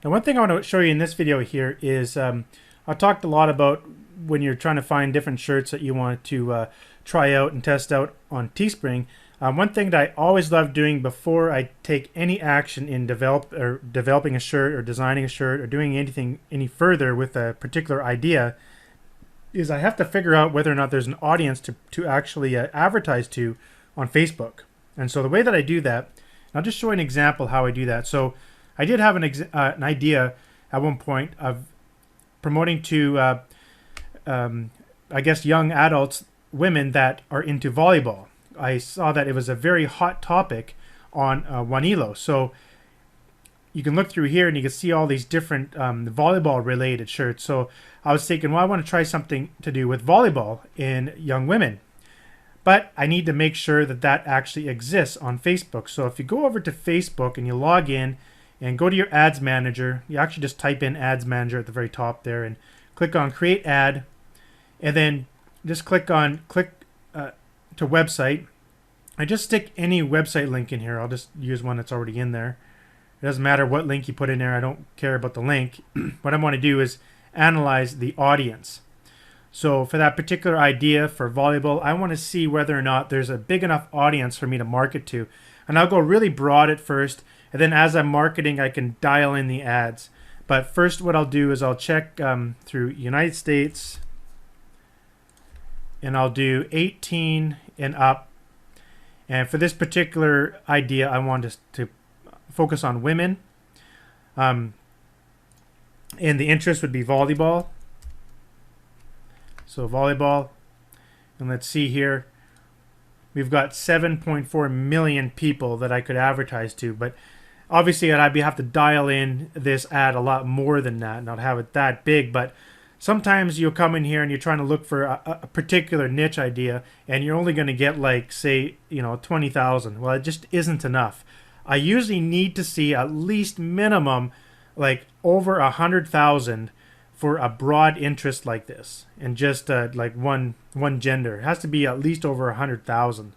Now, one thing I want to show you in this video here is I talked a lot about when you're trying to find different shirts that you want to try out and test out on Teespring. One thing that I always love doing before I take any action in developing a shirt or designing a shirt or doing anything any further with a particular idea is I have to figure out whether or not there's an audience to actually advertise to on Facebook. And so the way that I do that, I'll just show you an example how I do that. So I did have an idea at one point of promoting to, I guess, young adults, women that are into volleyball. I saw that it was a very hot topic on Wanilo. So you can look through here and you can see all these different volleyball related shirts. So I was thinking, well, I want to try something to do with volleyball in young women. But I need to make sure that that actually exists on Facebook. So if you go over to Facebook and you log in and go to your ads manager, you actually just type in ads manager at the very top there and click on create ad, and then just click to website. I just stick any website link in here. I'll just use one that's already in there. It doesn't matter what link you put in there. I don't care about the link. What I want to do is analyze the audience. So for that particular idea for volleyball, I want to see whether or not there's a big enough audience for me to market to. And I'll go really broad at first, and then as I'm marketing, I can dial in the ads. But first what I'll do is I'll check through United States, and I'll do 18 and up. And for this particular idea, I want to focus on women. And the interest would be volleyball. So volleyball, and let's see here, we've got 7.4 million people that I could advertise to, but obviously I'd have to dial in this ad a lot more than that, not have it that big. But sometimes you'll come in here and you're trying to look for a particular niche idea, and you're only going to get, like, say, 20,000. Well, it just isn't enough. I usually need to see at least minimum like over 100,000 for a broad interest like this, and just like one gender. It has to be at least over 100,000.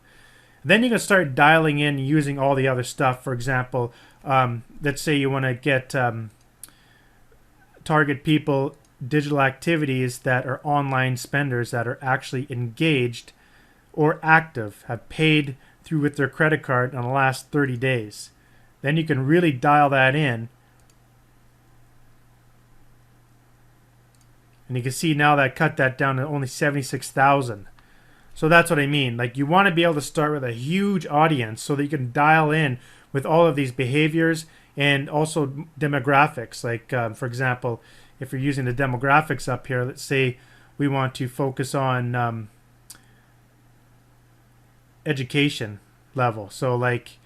Then you can start dialing in using all the other stuff. For example, let's say you want to get target people, digital activities that are online spenders that are actually engaged or active, have paid through with their credit card in the last 30 days. Then you can really dial that in. And you can see now that I cut that down to only 76,000. So that's what I mean. Like, you want to be able to start with a huge audience so that you can dial in with all of these behaviors and also demographics. Like, for example, if you're using the demographics up here, let's say we want to focus on education level. So, like,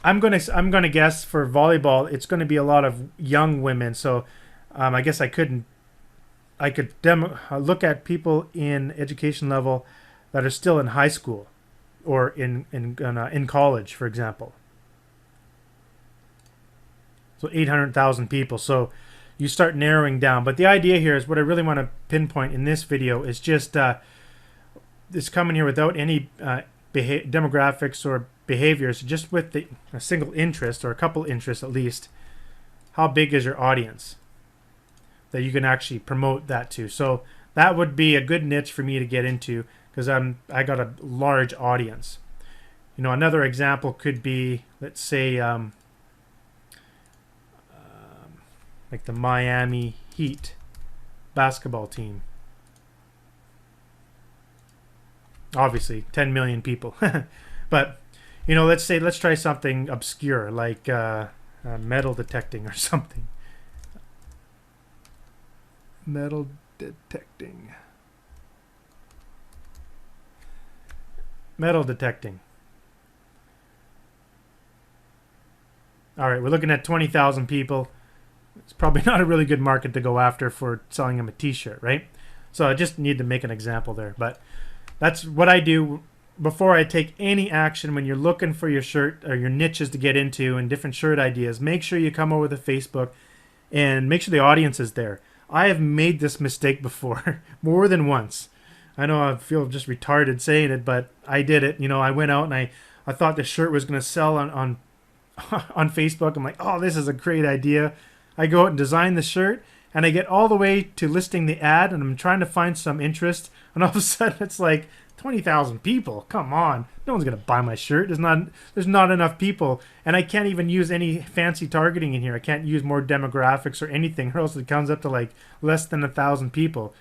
I'm gonna guess for volleyball, it's going to be a lot of young women. So, I guess I could look at people in education level that are still in high school or in college, for example. So 800,000 people. So you start narrowing down. But the idea here is what I really want to pinpoint in this video is just this coming here without any demographics or behaviors, just with a single interest or a couple interests at least. How big is your audience that you can actually promote that to? So that would be a good niche for me to get into, because I got a large audience. Another example could be, let's say, like the Miami Heat basketball team. Obviously 10 million people. But let's try something obscure like metal detecting or something. Metal detecting. Metal detecting. All right, we're looking at 20,000 people. It's probably not a really good market to go after for selling them a t-shirt, right? So I just need to make an example there. But that's what I do before I take any action. When you're looking for your shirt or your niches to get into and different shirt ideas, make sure you come over to Facebook and make sure the audience is there. I have made this mistake before, more than once. I know I feel just retarded saying it, but I did it. I went out and I thought the shirt was going to sell on Facebook. I'm like, oh, this is a great idea. I go out and design the shirt, and I get all the way to listing the ad, and I'm trying to find some interest, and all of a sudden it's like 20,000 people. Come on, no one's gonna buy my shirt. There's not enough people, and I can't even use any fancy targeting in here. I can't use more demographics or anything, or else it comes up to like less than 1,000 people.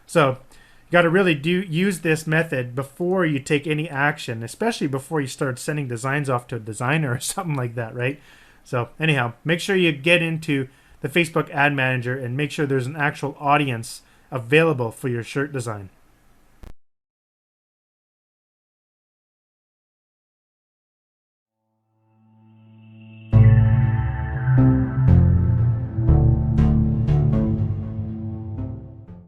So you got to really use this method before you take any action, especially before you start sending designs off to a designer or something like that, right? So anyhow, make sure you get into the Facebook Ad Manager and make sure there's an actual audience available for your shirt design.